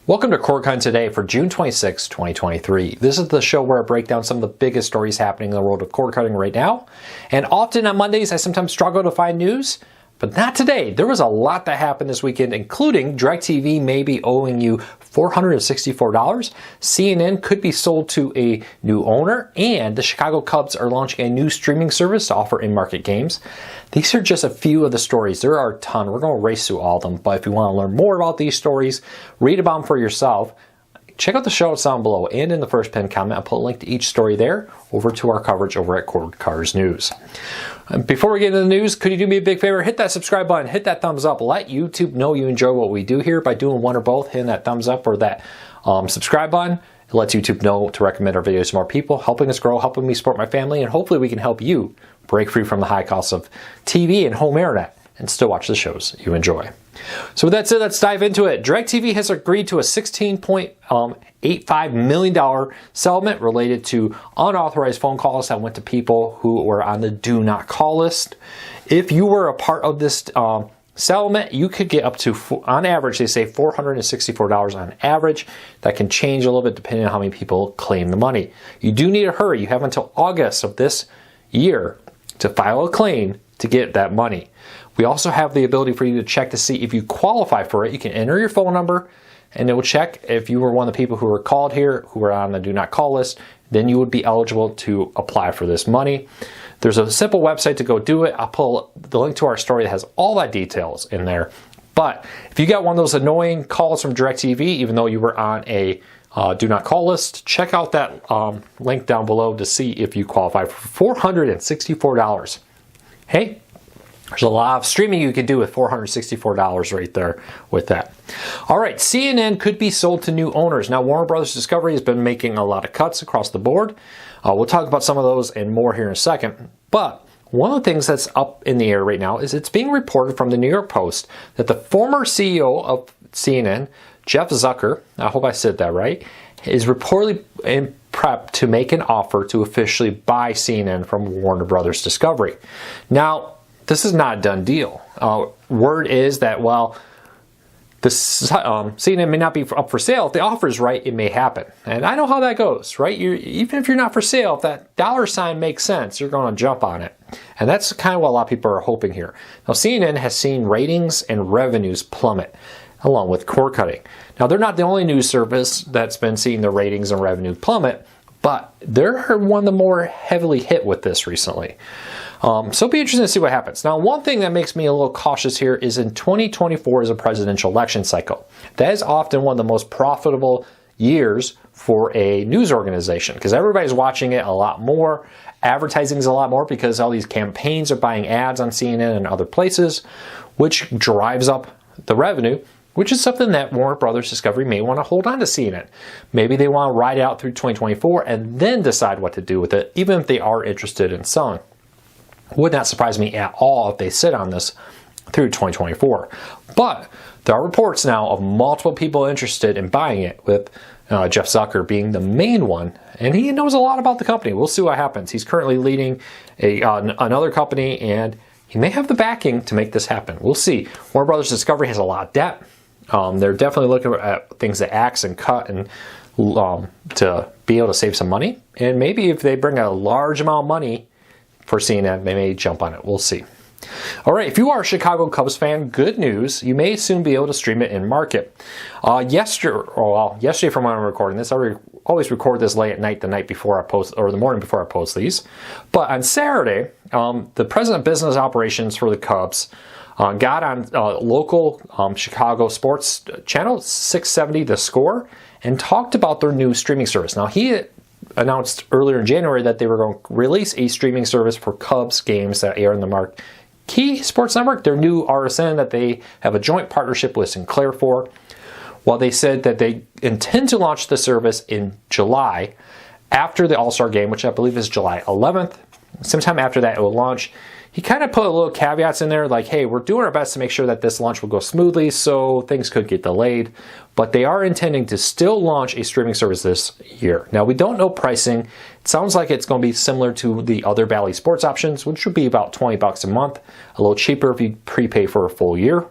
Welcome to CoreCon Today for June 26, 2023. This is the show where I break down some of the biggest stories happening in the world of cord cutting right now. And often on Mondays, I sometimes struggle to find news, but not today. There was a lot that happened this weekend, including DirecTV may be owing you $464. CNN could be sold to a new owner, and the Chicago Cubs are launching a new streaming service to offer in-market games. These are just a few of the stories. There are a ton. We're going to race through all of them, but if you want to learn more about these stories, read about them for yourself, check out the show notes down below, and in the first pinned comment, I'll put a link to each story there over to our coverage over at Cord Cutters News. Before we get into the news, could you do me a big favor? Hit that subscribe button, hit that thumbs up, let YouTube know you enjoy what we do here by doing one or both, hitting that thumbs up or that subscribe button. It lets YouTube know to recommend our videos to more people, helping us grow, helping me support my family, and hopefully we can help you break free from the high costs of TV and home internet and still watch the shows you enjoy. So with that said, let's dive into it. DirecTV has agreed to a $16.85 million settlement related to unauthorized phone calls that went to people who were on the do not call list. If you were a part of this settlement, you could get up to, on average, they say $464 on average. That can change a little bit depending on how many people claim the money. You do need to hurry. You have until August of this year to file a claim to get that money. We also have the ability for you to check to see if you qualify for it. You can enter your phone number and it will check if you were one of the people who were called here, who were on the do not call list, then you would be eligible to apply for this money. There's a simple website to go do it. I'll pull the link to our story that has all that details in there. But if you got one of those annoying calls from DirecTV, even though you were on a do not call list, check out that link down below to see if you qualify for $464. Hey, there's a lot of streaming you can do with $464 right there with that. All right, CNN could be sold to new owners. Now, Warner Brothers Discovery has been making a lot of cuts across the board. We'll talk about some of those and more here in a second. But one of the things that's up in the air right now is it's being reported from the New York Post that the former CEO of CNN, Jeff Zucker, I hope I said that right, is reportedly in prep to make an offer to officially buy CNN from Warner Brothers Discovery. Now, this is not a done deal. Word is that while the CNN may not be up for sale, if the offer is right, it may happen. And I know how that goes, right? Even if you're not for sale, if that dollar sign makes sense, you're going to jump on it. And that's kind of what a lot of people are hoping here. Now, CNN has seen ratings and revenues plummet, along with cord cutting. Now, they're not the only news service that's been seeing their ratings and revenue plummet, but they're one of the more heavily hit with this recently. So it'll be interesting to see what happens. Now, one thing that makes me a little cautious here is in 2024 is a presidential election cycle. That is often one of the most profitable years for a news organization because everybody's watching it a lot more. Advertising is a lot more because all these campaigns are buying ads on CNN and other places, which drives up the revenue, which is something that Warner Brothers Discovery may want to hold on to CNN. Maybe they want to ride it out through 2024 and then decide what to do with it, even if they are interested in selling. Would not surprise me at all if they sit on this through 2024. But there are reports now of multiple people interested in buying it, with Jeff Zucker being the main one, and he knows a lot about the company. We'll see what happens. He's currently leading another company, and he may have the backing to make this happen. We'll see. Warner Brothers Discovery has a lot of debt. They're definitely looking at things to axe and cut and to be able to save some money. And maybe if they bring a large amount of money for CNN, they may jump on it. We'll see. All right, if you are a Chicago Cubs fan, good news. You may soon be able to stream it in market. Yesterday from when I'm recording this, I always record this late at night, the night before I post, or the morning before I post these. But on Saturday, the president of business operations for the Cubs got on local Chicago sports channel, 670 The Score, and talked about their new streaming service. Now, he announced earlier in January that they were going to release a streaming service for Cubs games that air in the Marquee Sports Network, their new RSN that they have a joint partnership with Sinclair for. Well, they said that they intend to launch the service in July after the All-Star game, which I believe is July 11th. Sometime after that, it will launch. He kind of put a little caveats in there like, hey, we're doing our best to make sure that this launch will go smoothly, so things could get delayed. But they are intending to still launch a streaming service this year. Now, we don't know pricing. It sounds like it's going to be similar to the other Bally Sports options, which would be about $20 a month, a little cheaper if you prepay for a full year.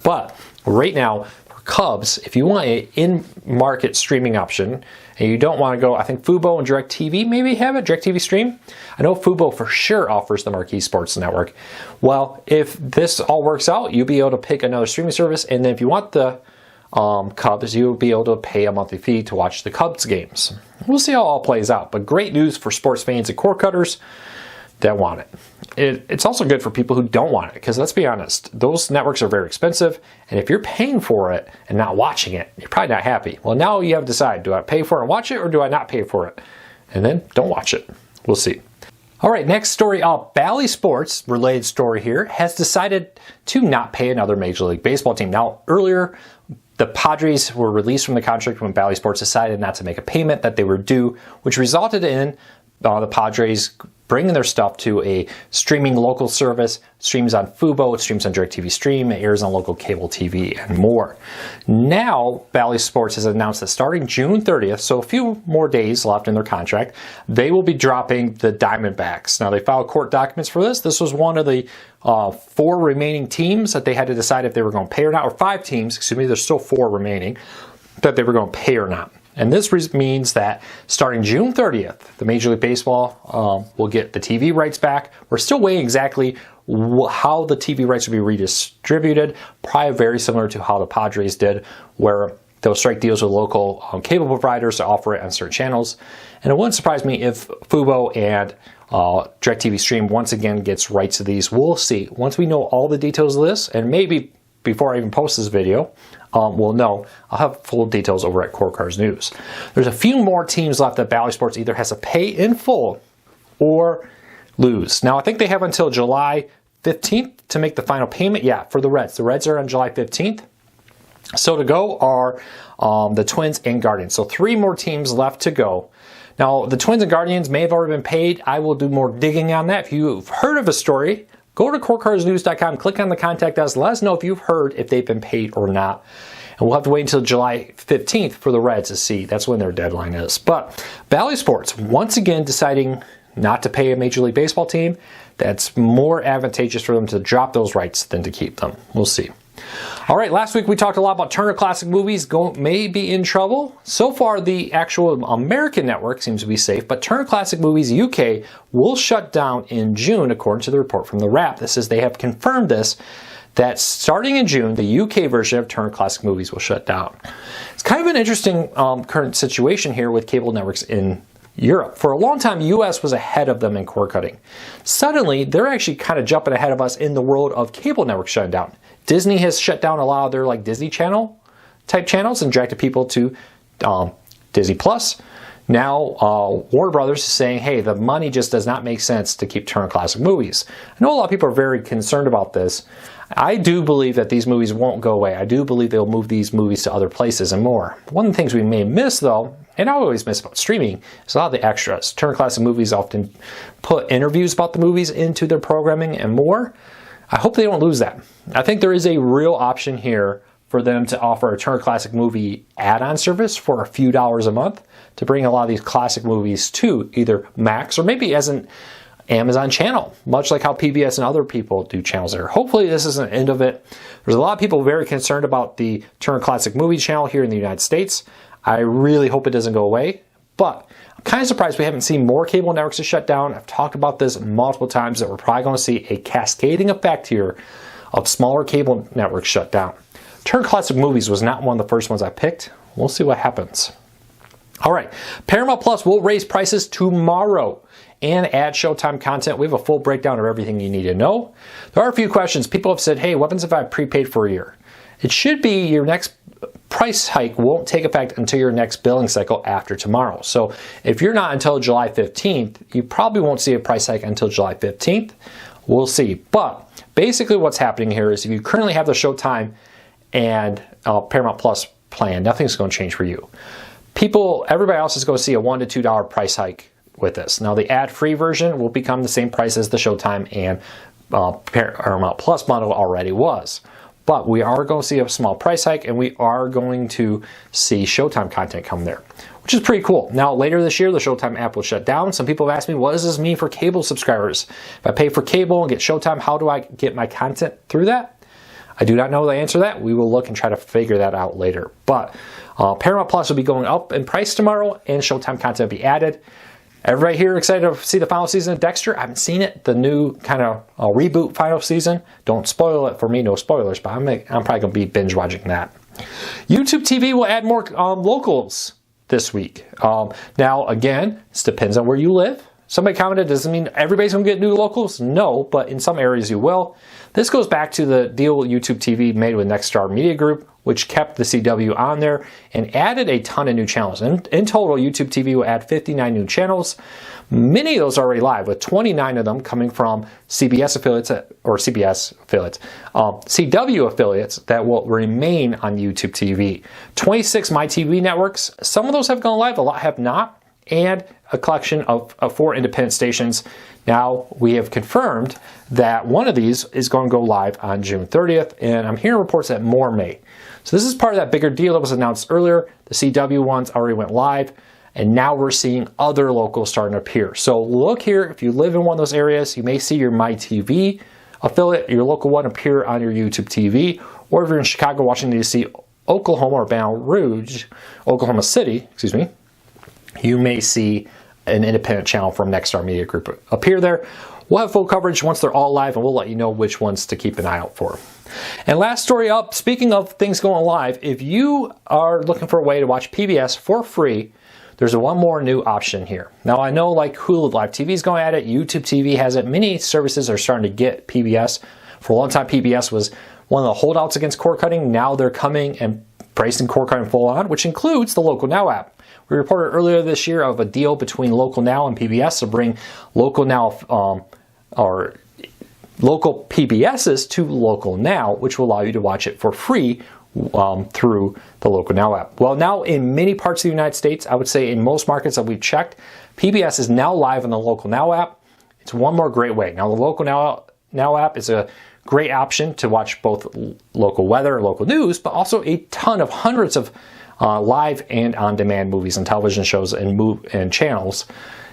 But right now, for Cubs, if you want an in-market streaming option and you don't want to go, I think Fubo and DirecTV maybe have it, DirecTV Stream. I know Fubo for sure offers the Marquee Sports Network. Well, if this all works out, you'll be able to pick another streaming service, and then if you want the Cubs, you'll be able to pay a monthly fee to watch the Cubs games. We'll see how it all plays out, but great news for sports fans and cord cutters that want it. It's also good for people who don't want it, because let's be honest, those networks are very expensive, and if you're paying for it and not watching it, you're probably not happy. Well, now you have to decide, do I pay for it and watch it, or do I not pay for it? And then don't watch it. We'll see. All right, next story, Bally Sports, related story here, has decided to not pay another Major League Baseball team. Now, earlier, the Padres were released from the contract when Bally Sports decided not to make a payment that they were due, which resulted in the Padres bringing their stuff to a streaming local service, streams on Fubo, it streams on DirecTV Stream, it airs on local cable TV, and more. Now, Bally Sports has announced that starting June 30th, so a few more days left in their contract, they will be dropping the Diamondbacks. Now, they filed court documents for this. This was one of the 4 remaining teams that they had to decide if they were going to pay or not, or 5 teams, excuse me, there's still 4 remaining, that they were going to pay or not. And this means that starting June 30th, the Major League Baseball will get the TV rights back. We're still waiting exactly how the TV rights will be redistributed, probably very similar to how the Padres did, where they'll strike deals with local cable providers to offer it on certain channels. And it wouldn't surprise me if Fubo and DirecTV Stream once again gets rights to these. We'll see. Once we know all the details of this, and maybe before I even post this video, we'll know. I'll have full details over at Core Cars News. There's a few more teams left that Bally Sports either has to pay in full or lose. Now, I think they have until July 15th to make the final payment. Yeah, for the Reds. The Reds are on July 15th. So to go are the Twins and Guardians. So 3 more teams left to go. Now, the Twins and Guardians may have already been paid. I will do more digging on that. If you've heard of a story, go to corecarsnews.com, click on the contact us, let us know if you've heard if they've been paid or not. And we'll have to wait until July 15th for the Reds to see. That's when their deadline is. But Bally Sports, once again, deciding not to pay a Major League Baseball team. That's more advantageous for them to drop those rights than to keep them. We'll see. All right, last week we talked a lot about Turner Classic Movies may be in trouble. So far, the actual American network seems to be safe, but Turner Classic Movies UK will shut down in June, according to the report from The Wrap. This is, they have confirmed this, that starting in June, the UK version of Turner Classic Movies will shut down. It's kind of an interesting current situation here with cable networks in Europe. For a long time, US was ahead of them in cord cutting. Suddenly, they're actually kind of jumping ahead of us in the world of cable networks shutting down. Disney has shut down a lot of their Disney Channel type channels and directed people to Disney Plus. Now, Warner Brothers is saying, hey, the money just does not make sense to keep Turner Classic Movies. I know a lot of people are very concerned about this. I do believe that these movies won't go away. I do believe they'll move these movies to other places and more. One of the things we may miss, though, and I always miss about streaming, is a lot of the extras. Turner Classic Movies often put interviews about the movies into their programming and more. I hope they don't lose that. I think there is a real option here for them to offer a Turner Classic Movie add-on service for a few dollars a month to bring a lot of these classic movies to either Max or maybe as an Amazon channel, much like how PBS and other people do channels there. Hopefully this isn't the end of it. There's a lot of people very concerned about the Turner Classic Movie channel here in the United States. I really hope it doesn't go away, but I'm kind of surprised we haven't seen more cable networks to shut down. I've talked about this multiple times that we're probably going to see a cascading effect here of smaller cable networks shut down. Turner Classic Movies was not one of the first ones I picked. We'll see what happens. All right, Paramount Plus will raise prices tomorrow and add Showtime content. We have a full breakdown of everything you need to know. There are a few questions. People have said, hey, what happens if I prepaid for a year? It should be your next price hike won't take effect until your next billing cycle after tomorrow. So if you're not until July 15th, you probably won't see a price hike until July 15th. We'll see. But basically what's happening here is if you currently have the Showtime and Paramount Plus plan, nothing's going to change for you. Everybody else is going to see a $1 to $2 price hike with this. Now the ad-free version will become the same price as the Showtime and Paramount Plus bundle already was. But we are going to see a small price hike, and we are going to see Showtime content come there, which is pretty cool. Now, later this year, the Showtime app will shut down. Some people have asked me, what does this mean for cable subscribers? If I pay for cable and get Showtime, how do I get my content through that? I do not know the answer to that. We will look and try to figure that out later. But Paramount Plus will be going up in price tomorrow, and Showtime content will be added. Everybody here excited to see the final season of Dexter? I haven't seen it. The new kind of reboot final season. Don't spoil it for me, no spoilers, but I'm probably going to be binge watching that. YouTube TV will add more locals this week. Now, again, this depends on where you live. Somebody commented, doesn't mean everybody's going to get new locals? No, but in some areas you will. This goes back to the deal YouTube TV made with Nexstar Media Group, which kept the CW on there and added a ton of new channels. And in total, YouTube TV will add 59 new channels. Many of those are already live, with 29 of them coming from CBS affiliates, CW affiliates that will remain on YouTube TV. 26 MyTV networks. Some of those have gone live, a lot have not. And a collection of 4 independent stations. Now, we have confirmed that one of these is going to go live on June 30th, and I'm hearing reports that more may. So this is part of that bigger deal that was announced earlier. The CW ones already went live, and now we're seeing other locals starting to appear. So look here, if you live in one of those areas, you may see your MyTV affiliate, your local one, appear on your YouTube TV, or if you're in Chicago, Washington, D.C., Oklahoma, or Baton Rouge, Oklahoma City, excuse me, you may see an independent channel from Nexstar Media Group appear there. We'll have full coverage once they're all live, and we'll let you know which ones to keep an eye out for. And last story up, speaking of things going live, if you are looking for a way to watch PBS for free, there's one more new option here. Now, I know like Hulu Live TV is going at it, YouTube TV has it, many services are starting to get PBS. For a long time, PBS was one of the holdouts against cord cutting. Now they're coming and pricing cord cutting full on, which includes the Local Now app. We reported earlier this year of a deal between Local Now and PBS to bring Local Now or local PBSs to Local Now, which will allow you to watch it for free through the Local Now app. Well, now in many parts of the United States, I would say in most markets that we've checked, PBS is now live on the Local Now app. It's one more great way. Now, the Local Now app is a great option to watch both local weather, local news, but also a ton of hundreds of live and on-demand movies and television shows and channels.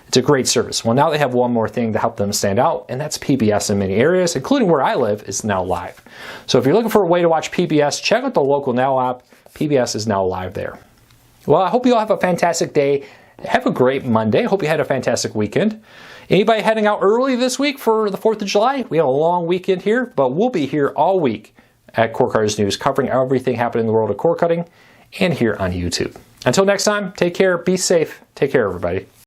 It's a great service. Well, now they have one more thing to help them stand out, and that's PBS in many areas, including where I live, is now live. So if you're looking for a way to watch PBS, check out the Local Now app. PBS is now live there. Well, I hope you all have a fantastic day. Have a great Monday. I hope you had a fantastic weekend. Anybody heading out early this week for the 4th of July? We have a long weekend here, but we'll be here all week at Cord Cutters News, covering everything happening in the world of cord cutting and here on YouTube. Until next time, take care, be safe, take care everybody.